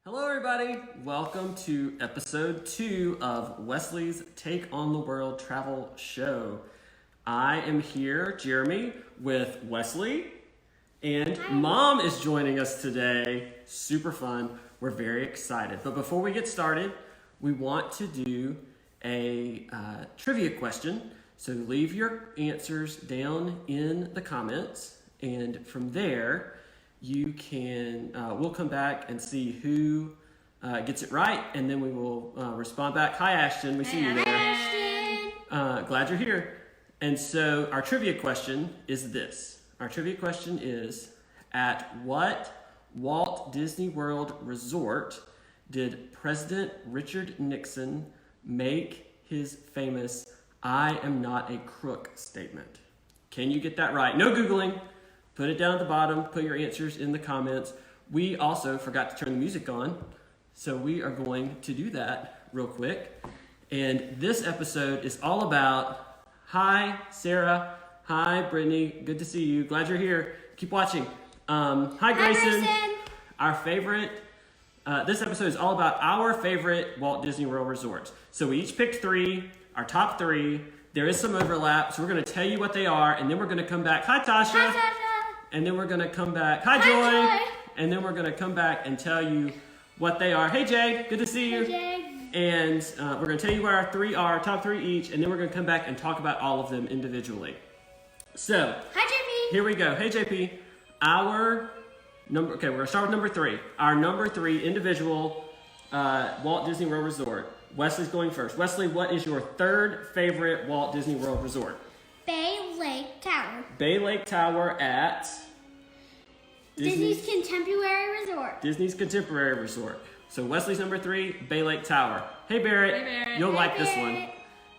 Hello everybody, welcome to episode 2 of Wesley's Take on the World travel show. I am here, Jeremy, with Wesley, and Mom is joining us today. Super fun, we're very excited. But before we get started, we want to do a trivia question. So leave your answers down in the comments, and from there, you can, we'll come back and see who gets it right, and then we will respond back. Hi, Ashton. We see you there. Hi, Ashton. Glad you're here. And so our trivia question is this. Our trivia question is, at what Walt Disney World Resort did President Richard Nixon make his famous "I am not a crook" statement? Can you get that right? No Googling. Put it down at the bottom. Put your answers in the comments. We also forgot to turn the music on, so we are going to do that real quick. And this episode is all about, hi, Sarah. Hi, Brittany. Good to see you. Glad you're here. Keep watching. Hi, Grayson. Our favorite, this episode is all about our favorite Walt Disney World resorts. So we each picked 3, our top 3. There is some overlap, so we're going to tell you what they are, and then we're going to come back. Hi, Tasha. Hi, Tasha. And then we're going to come back. Hi, Joy. And then we're going to come back and tell you what they are. Hey, Jay. Good to see you. Hey, Jay. And we're going to tell you what our 3 are, top 3 each, and then we're going to come back and talk about all of them individually. So, Hi, JP. here we go. Hey, JP. Our number, okay, we're going to start with number 3. Our number 3 individual Walt Disney World Resort. Wesley's going first. Wesley, what is your 3rd favorite Walt Disney World Resort? Bay Lake Tower. Bay Lake Tower at Disney's Contemporary Resort. Disney's Contemporary Resort. So Wesley's number 3, Bay Lake Tower. Hey Barrett, Hey, Barrett. you'll Hey, like this Barrett.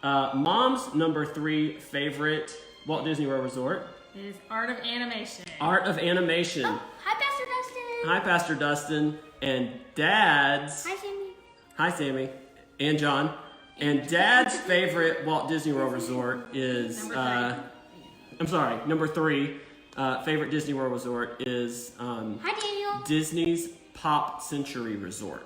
one. Mom's number 3 favorite Walt Disney World Resort, Is Art of Animation. Art of Animation. Oh, hi, Pastor Dustin. Hi Pastor Dustin. And Dad's, Hi, Sammy. hi Sammy, and John. And Dad's favorite Walt Disney World Resort is, number 3 favorite Disney World Resort is Hi, Daniel. Disney's Pop Century Resort.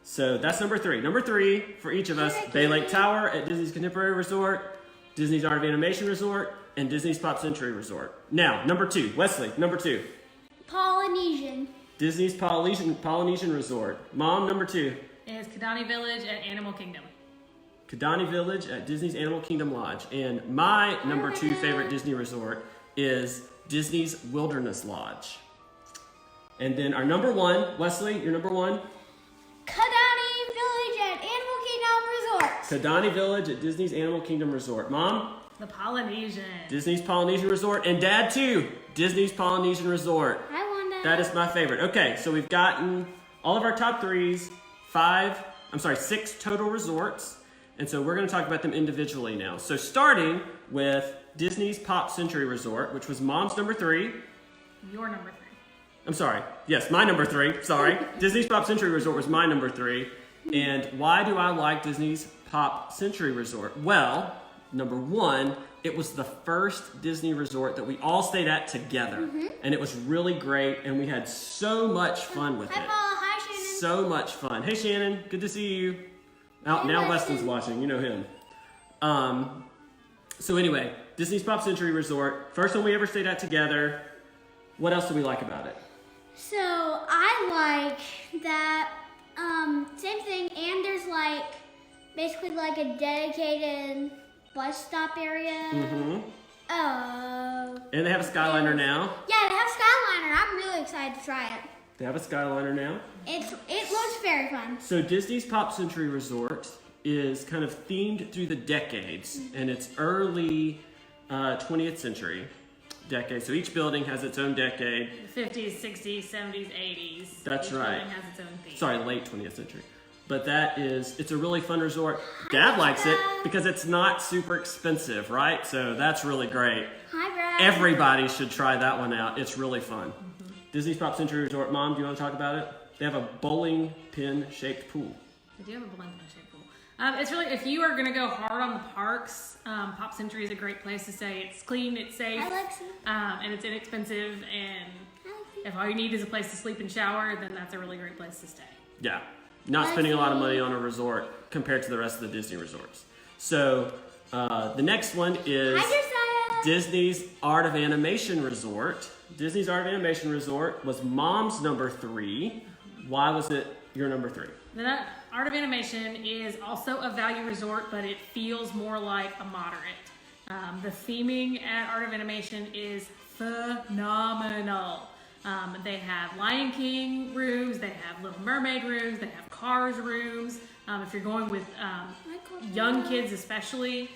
So that's number 3. Number 3 for each of us, Bay Lake Tower at Disney's Contemporary Resort, Disney's Art of Animation Resort, and Disney's Pop Century Resort. Now, number 2, Wesley, number 2, Polynesian. Disney's Polynesian Resort. Mom, number 2, Is Kidani Village at Animal Kingdom. Kidani Village at Disney's Animal Kingdom Lodge. And my number 2 favorite Disney resort is Disney's Wilderness Lodge. And then our number 1, Wesley, your number 1? Kidani Village at Animal Kingdom Resort. Kidani Village at Disney's Animal Kingdom Resort. Mom? The Polynesian. Disney's Polynesian Resort. And Dad too, Disney's Polynesian Resort. I won that. That is my favorite. Okay, so we've gotten all of our top 3s, 6 total resorts. And so we're going to talk about them individually now. So starting with Disney's Pop Century Resort, which was Mom's number 3. Your number 3. I'm sorry. Yes, my number 3. Sorry. Disney's Pop Century Resort was my number 3. And why do I like Disney's Pop Century Resort? Well, number 1, it was the first Disney resort that we all stayed at together. And it was really great, and we had so much fun with Hi, it. Paul. Hi, Shannon. So much fun. Hey, Shannon. Good to see you. Now Weston's watching. You know him. So anyway, Disney's Pop Century Resort. First one we ever stayed at together. What else do we like about it? So I like that same thing, and there's basically a dedicated bus stop area. Oh. And they have a Skyliner now. Yeah, they have Skyliner. I'm really excited to try it. They have a Skyliner now. It looks very fun. So Disney's Pop Century Resort is kind of themed through the decades, and it's early 20th century decade. So each building has its own decade. The 50s, 60s, 70s, 80s. That's Each right. building has its own theme. Sorry, late 20th century. But it's a really fun resort. Dad likes it because it's not super expensive, right? So that's really great. Hi, Brad. Everybody should try that one out. It's really fun. Disney's Pop Century Resort. Mom, do you want to talk about it? They have a bowling pin-shaped pool. They do have a bowling pin shaped pool. It's really, if you are going to go hard on the parks, Pop Century is a great place to stay. It's clean, it's safe, Hi, Lexi. and it's inexpensive, and Hi, Lexi. if all you need is a place to sleep and shower, then that's a really great place to stay. Yeah, not spending a lot of money on a resort compared to the rest of the Disney resorts. So the next one is Hi, Josiah. Disney's Art of Animation Resort. Disney's Art of Animation Resort was Mom's number 3. Why was it your number 3? The Art of Animation is also a value resort, but it feels more like a moderate. The theming at Art of Animation is phenomenal. They have Lion King rooms, they have Little Mermaid rooms, they have Cars rooms. If you're going with young kids especially,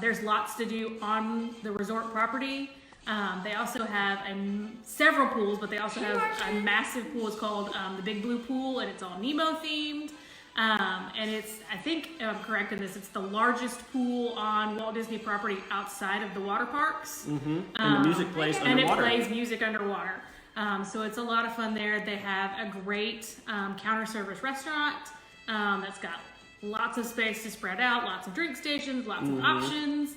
there's lots to do on the resort property. They also have several pools, but they also have a massive pool. It's called the Big Blue Pool, and it's all Nemo themed. And it's, I think I'm correct in this, it's the largest pool on Walt Disney property outside of the water parks. And the music plays And underwater. it plays music underwater. So it's a lot of fun there. They have a great counter service restaurant that's got lots of space to spread out, lots of drink stations, lots of options.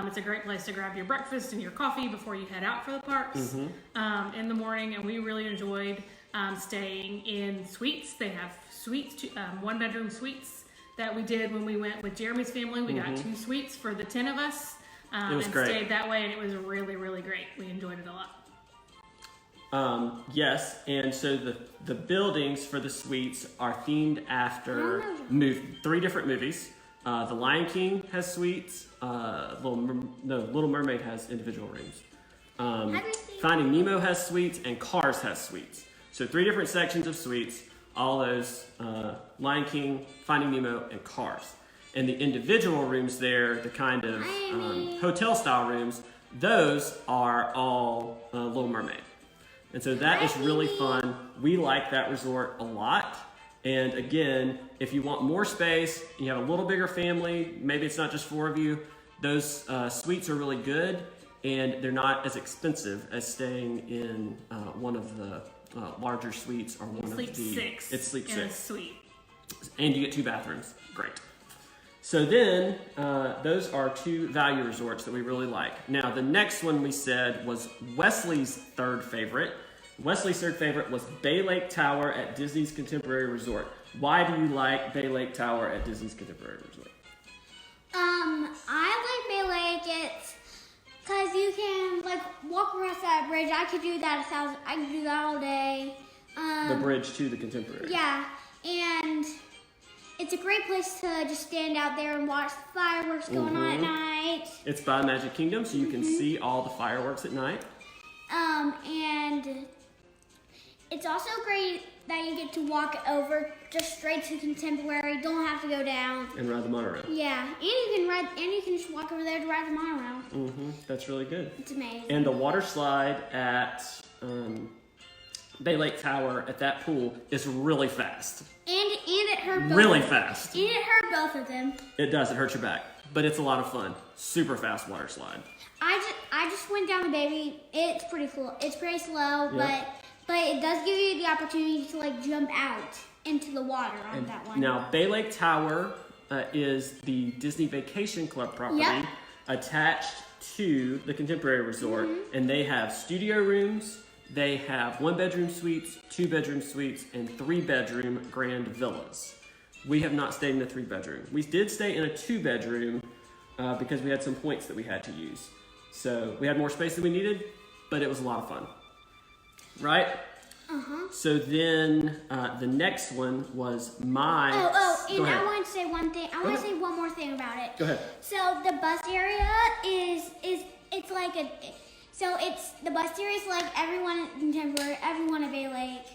It's a great place to grab your breakfast and your coffee before you head out for the parks in the morning. And we really enjoyed staying in suites. They have suites, 1-bedroom suites that we did when we went with Jeremy's family. We got 2 suites for the 10 of us It was great. stayed that way, and it was really, really great. We enjoyed it a lot. Yes, and so the buildings for the suites are themed after 3 different movies. The Lion King has suites. Little Mermaid has individual rooms. Finding Nemo has suites, and Cars has suites. So 3 different sections of suites. All those Lion King, Finding Nemo, and Cars. And the individual rooms there, the kind of hotel style rooms, those are all Little Mermaid. And so that is really fun. We like that resort a lot. And again, if you want more space, you have a little bigger family, maybe it's not just 4 of you, those suites are really good, and they're not as expensive as staying in one of the larger suites or one of the... It's Sleep in a 6. suite. And you get 2 bathrooms. Great. So then, those are 2 value resorts that we really like. Now, the next one we said was Wesley's 3rd favorite. Wesley's 3rd favorite was Bay Lake Tower at Disney's Contemporary Resort. Why do you like Bay Lake Tower at Disney's Contemporary Resort? I like Bay Lake. It's because you can walk across that bridge. I could do that I could do that all day. The bridge to the Contemporary. Yeah, and it's a great place to just stand out there and watch the fireworks going on at night. It's by Magic Kingdom, so you can see all the fireworks at night. And it's also great that you get to walk over just straight to Contemporary. Don't have to go down. And ride the monorail. Yeah, and you can just walk over there to ride the monorail. That's really good. It's amazing. And the water slide at Bay Lake Tower at that pool is really fast. And it hurt both. Really fast. And it hurt both of them. It does. It hurts your back, but it's a lot of fun. Super fast water slide. I just went down the baby. It's pretty cool. It's pretty slow, but it does give you the opportunity to jump out into the water on that one. Now, Bay Lake Tower is the Disney Vacation Club property attached to the Contemporary Resort, and they have studio rooms. They have 1-bedroom suites, 2-bedroom suites, and 3-bedroom grand villas. We have not stayed in a 3-bedroom. We did stay in a 2-bedroom because we had some points that we had to use. So we had more space than we needed, but it was a lot of fun. Right? So then the next one was my... And I want to say one thing. I want to say one more thing about it. Go ahead. So the bus area it's like a... So the bus area is like everyone at Contemporary, everyone at Bay Lake,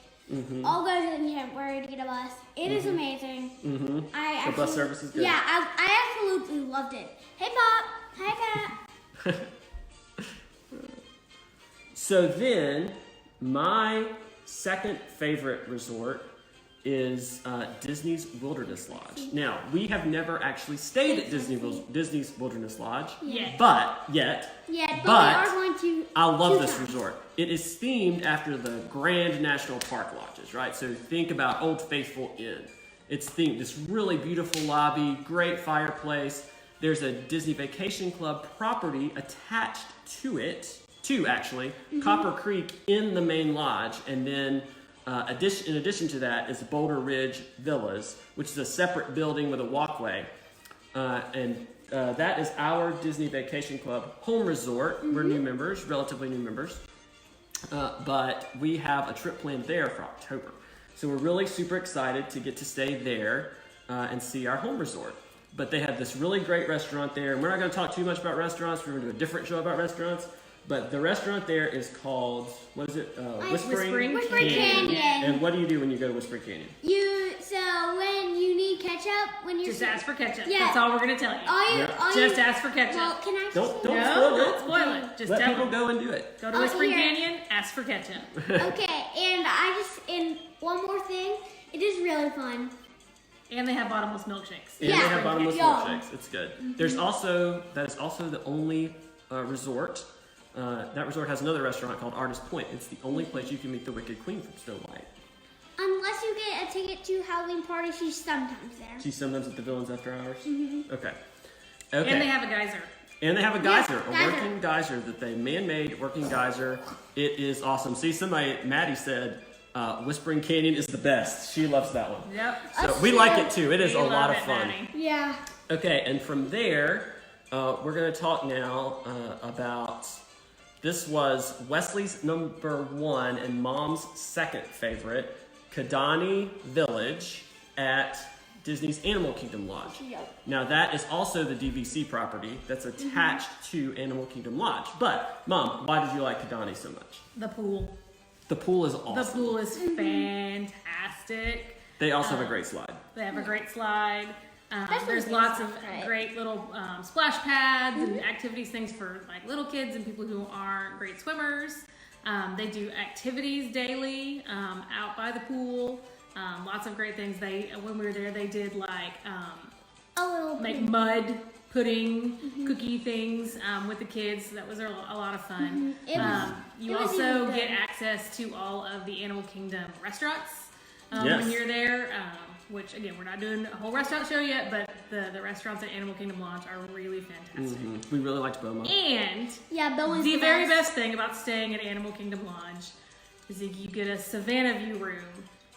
all go to the Contemporary to get a bus. It is amazing. The bus service is good. Yeah, I absolutely loved it. Hey, Pop. Hi, Pat. So then, my second favorite resort is Disney's Wilderness Lodge. Now, we have never actually stayed at Disney's Wilderness Lodge. But we are going to. I love this resort. It is themed after the Grand National Park lodges, right? So think about Old Faithful Inn. It's themed. This really beautiful lobby, great fireplace. There's a Disney Vacation Club property attached to it, two actually, Copper Creek in the main lodge, and then in addition to that is Boulder Ridge Villas, which is a separate building with a walkway. That is our Disney Vacation Club home resort. We're new members, relatively new members. But we have a trip planned there for October. So we're really super excited to get to stay there and see our home resort. But they have this really great restaurant there. And we're not going to talk too much about restaurants. We're going to do a different show about restaurants. But the restaurant there is called, what is it? Whispering Canyon. And what do you do when you go to Whispering Canyon? So when you need ketchup, when you're Just ask for ketchup. Yeah. That's all we're gonna tell you. Just ask for ketchup. Well, can I Don't Don't spoil it. spoil it. Just Let tell people them. go and do it. Go to Whispering here. Canyon, ask for ketchup. Okay, and one more thing, it is really fun. And they have bottomless milkshakes. And Yeah. they have bottomless Yum. milkshakes. It's good. That is also the only resort. That resort has another restaurant called Artist Point. It's the only place you can meet the Wicked Queen from Snow White. Unless you get a ticket to Halloween party, she's sometimes there. She's sometimes at the Villains After Hours. Okay. And they have a geyser. And they have a Yes, geyser, a geyser. working geyser that they man-made working geyser. It is awesome. See, Maddie said, Whispering Canyon is the best. She loves that one. Yep. So Us we too. like it too. It is We a love lot of it, fun. Maddie. Yeah. Okay, and from there, we're going to talk now about. This was Wesley's number one and Mom's second favorite, Kidani Village at Disney's Animal Kingdom Lodge. Yep. Now that is also the DVC property that's attached to Animal Kingdom Lodge. But Mom, why did you like Kidani so much? The pool. The pool is awesome. The pool is fantastic. They also have a great slide. They have a great slide. Especially There's the lots of slide, right? great little splash pads and activities, things for like little kids and people who aren't great swimmers. They do activities daily out by the pool. Lots of great things. When we were there, they did like A little make mud pudding cookie things with the kids. That was a lot of fun. You it was also even get good. access to all of the Animal Kingdom restaurants Yes. when you're there. Which again, we're not doing a whole restaurant show yet, but the restaurants at Animal Kingdom Lodge are really fantastic. We really liked Boma. And Yeah, Bowen's the very best thing about staying at Animal Kingdom Lodge is that you get a Savannah View room,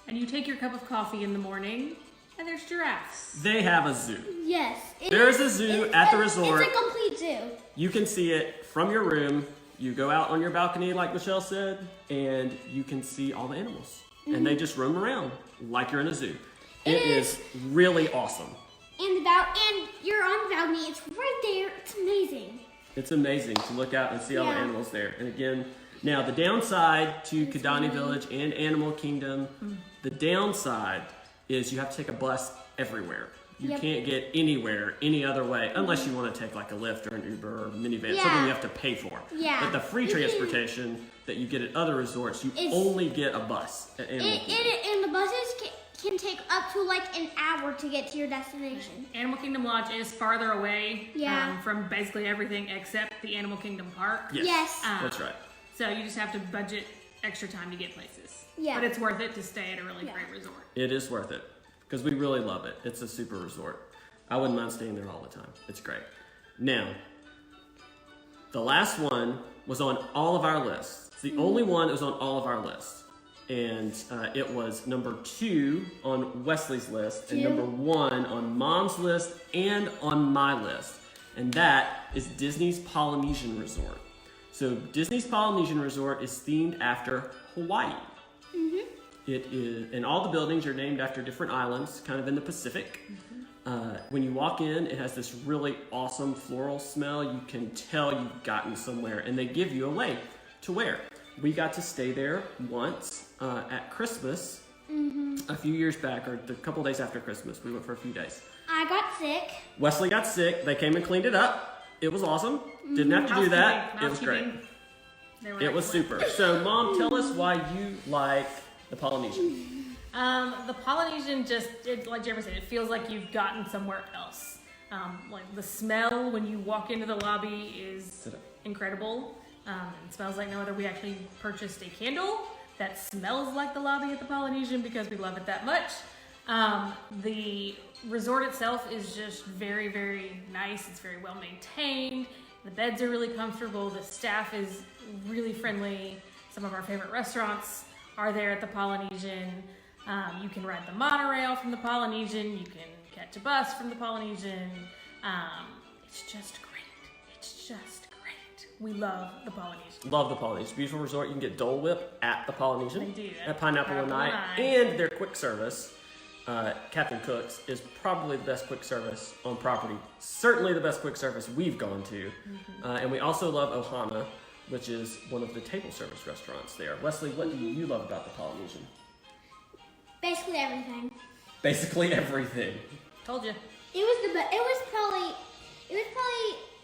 and you take your cup of coffee in the morning, and there's giraffes. They have a zoo. Yes. There is a zoo at the resort. It's a complete zoo. You can see it from your room. You go out on your balcony, like Michelle said, and you can see all the animals. And they just roam around like you're in a zoo. It is really awesome. And you're on the balcony. It's right there. It's amazing. It's amazing to look out and see all the Yeah. animals there. And again, now the downside to Kidani Village and Animal Kingdom, the downside is you have to take a bus everywhere. You Yep. can't get anywhere any other way unless you want to take like a Lyft or an Uber or minivan, Yeah. something you have to pay for. Yeah. But the free transportation that you get at other resorts, you It's- only get a bus at Animal Kingdom. And the buses can take up to like an hour to get to your destination. Animal Kingdom Lodge is farther away Yeah. from basically everything except the Animal Kingdom Park. Yes. That's right. So you just have to budget extra time to get places. Yeah. But it's worth it to stay at a really Yeah. great resort. It is worth it because we really love it. It's a super resort. I wouldn't mind staying there all the time. It's great. Now, the last one was on all of our lists. It's the only one that was on all of our lists. And it was number 2 on Wesley's list and Two. number 1 on Mom's list and on my list. And that is Disney's Polynesian Resort. So Disney's Polynesian Resort is themed after Hawaii. It is, and all the buildings are named after different islands, kind of in the Pacific. When you walk in, it has this really awesome floral smell. You can tell you've gotten somewhere, and they give you a way to wear. We got to stay there once at Christmas a few years back, or a couple days after Christmas. We went for a few days. I got sick. Wesley got sick. They came and cleaned it up. It was awesome. Didn't have to do that. It was great. They were It was excellent. super. So, Mom, tell us why you like the Polynesian. The Polynesian like Jeffrey said, it feels like you've gotten somewhere else. Like the smell when you walk into the lobby is incredible. It smells like no other. We actually purchased a candle that smells like the lobby at the Polynesian because we love it that much. The resort itself is just very, very nice. It's very well maintained. The beds are really comfortable. The staff is really friendly. Some of our favorite restaurants are there at the Polynesian. You can ride the monorail from the Polynesian. You can catch a bus from the Polynesian. It's just great. It's just great. We love the Polynesian. Love the Polynesian. Beautiful resort. You can get Dole Whip at the Polynesian. They do. At Pineapple Lanai. And their quick service, Captain Cook's, is probably the best quick service on property. Certainly the best quick service we've gone to. And we also love Ohana, which is one of the table service restaurants there. Wesley, what do you love about the Polynesian? Basically everything. Basically everything. Told you. It was probably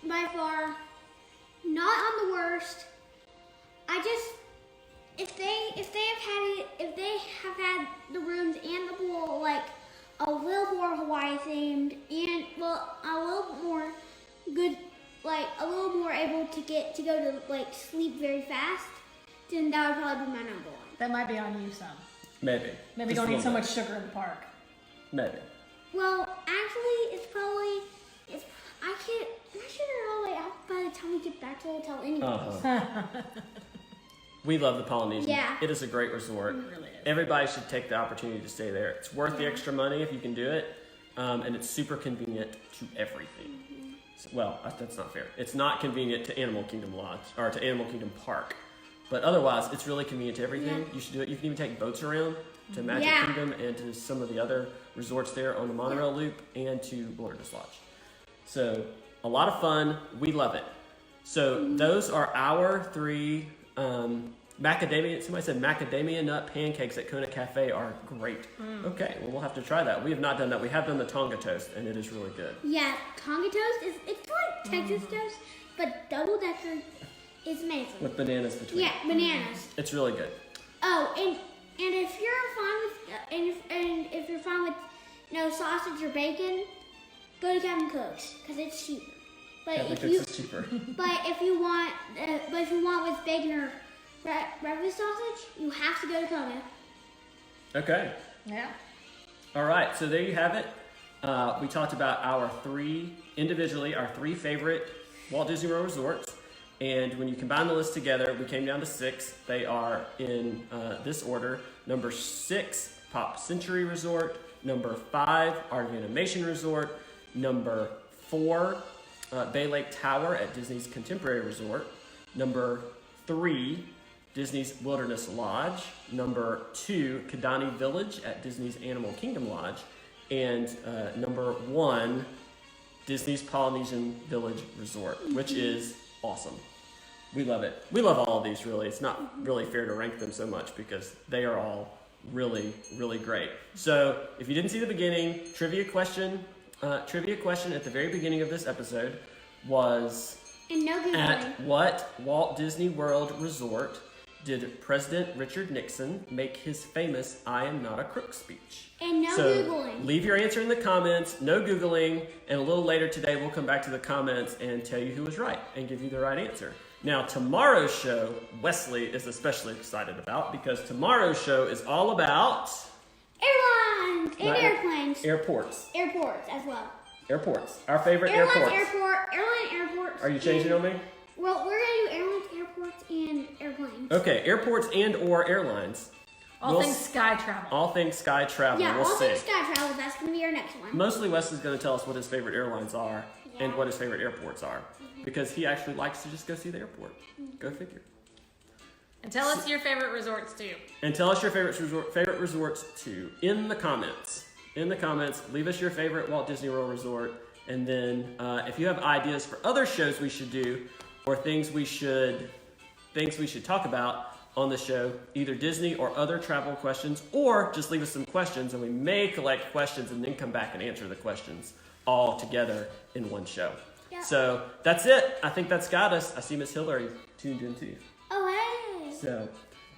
by far not on the worst. If they have had the rooms and the pool like a little more Hawaii themed and a little more good, like a little more able to go to like sleep very fast, then that would probably be my number one. That might be on you some. Maybe. Maybe Just don't a eat so little much sugar in the park. Maybe. Well, actually, I can't. My sugar all the way out by the time we get back to the hotel anyway. We love the Polynesian. Yeah. It is a great resort. It really is. Everybody should take the opportunity to stay there. It's worth the extra money if you can do it. And it's super convenient to everything. So, well, that's not fair. It's not convenient to Animal Kingdom Lodge or to Animal Kingdom Park. But otherwise, it's really convenient to everything. Yeah. You should do it. You can even take boats around to Magic Yeah. Kingdom and to some of the other resorts there on the monorail loop and to Wilderness Lodge. So a lot of fun. We love it. So those are our three macadamia. Somebody said macadamia nut pancakes at Kona Cafe are great. Okay, well we'll have to try that. We have not done that. We have done the Tonga toast, and it is really good. Yeah, Tonga toast it's like Texas toast, but double decker is amazing. With bananas between. Yeah, bananas. It's really good. Oh, and if you're fine with if you're fine with sausage or bacon, go to Captain Cook's because it's cheaper. But Captain if Cook's you is cheaper. but if you want with bacon or breakfast sausage, you have to go to Kona. Okay. Yeah. All right, so there you have it. We talked about our three favorite Walt Disney World resorts. And when you combine the list together, we came down to 6. They are in this order. Number 6, Pop Century Resort. Number 5, Art of Animation Resort. Number 4, Bay Lake Tower at Disney's Contemporary Resort. Number 3, Disney's Wilderness Lodge. Number 2, Kidani Village at Disney's Animal Kingdom Lodge. And number 1, Disney's Polynesian Village Resort, which is awesome. We love it. We love all of these, really. It's not really fair to rank them so much because they are all really, really great. So if you didn't see the beginning, trivia question at the very beginning of this episode was And no Googling. at what Walt Disney World Resort did President Richard Nixon make his famous "I am not a crook" speech? And no So Googling. leave your answer in the comments, no Googling, and a little later today we'll come back to the comments and tell you who was right and give you the right answer. Now tomorrow's show, Wesley is especially excited about because tomorrow's show is all about Airlines and Not airplanes. airports. Airports as well. Airports. Our favorite Airlines, airports. airline airports. Are you changing on me? Well, we're gonna do airlines, airports, and airplanes. Okay, airports and or airlines. All We'll things s- sky travel. All things sky travel. Yeah, we'll all see. things sky travel. That's gonna be our next one. Mostly Wesley's going to tell us what his favorite airlines are and Yeah. what his favorite airports are because he actually likes to just go see the airport. Go figure. And tell us your favorite resorts too. And tell us your favorite resorts too in the comments. In the comments, leave us your favorite Walt Disney World resort, and then if you have ideas for other shows we should do or things we should talk about on the show, either Disney or other travel questions, or just leave us some questions and we may collect questions and then come back and answer the questions all together in one show. Yeah. So that's it. I think that's got us. I see Miss Hillary tuned in too. Oh, hey. So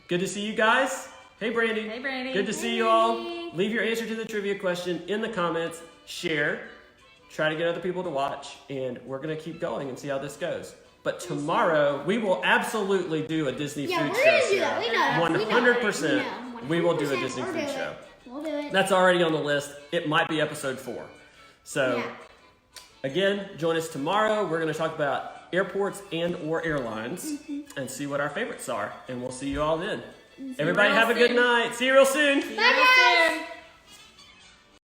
good to see you guys. Hey Brandy. Hey, Brandy. Good to see you all. Leave your answer to the trivia question in the comments. Share. Try to get other people to watch. And we're going to keep going and see how this goes. But tomorrow, we will absolutely do a Disney Yeah, food we're show. gonna do that. We know that. 100%. We will do a 100%. Disney We'll food do show. it. We'll do it. That's already on the list. It might be episode 4. So, Yeah. again, join us tomorrow. We're going to talk about airports and or airlines and see what our favorites are. And we'll see you all then. you Everybody real have a good soon. night. See you real soon. See you real soon.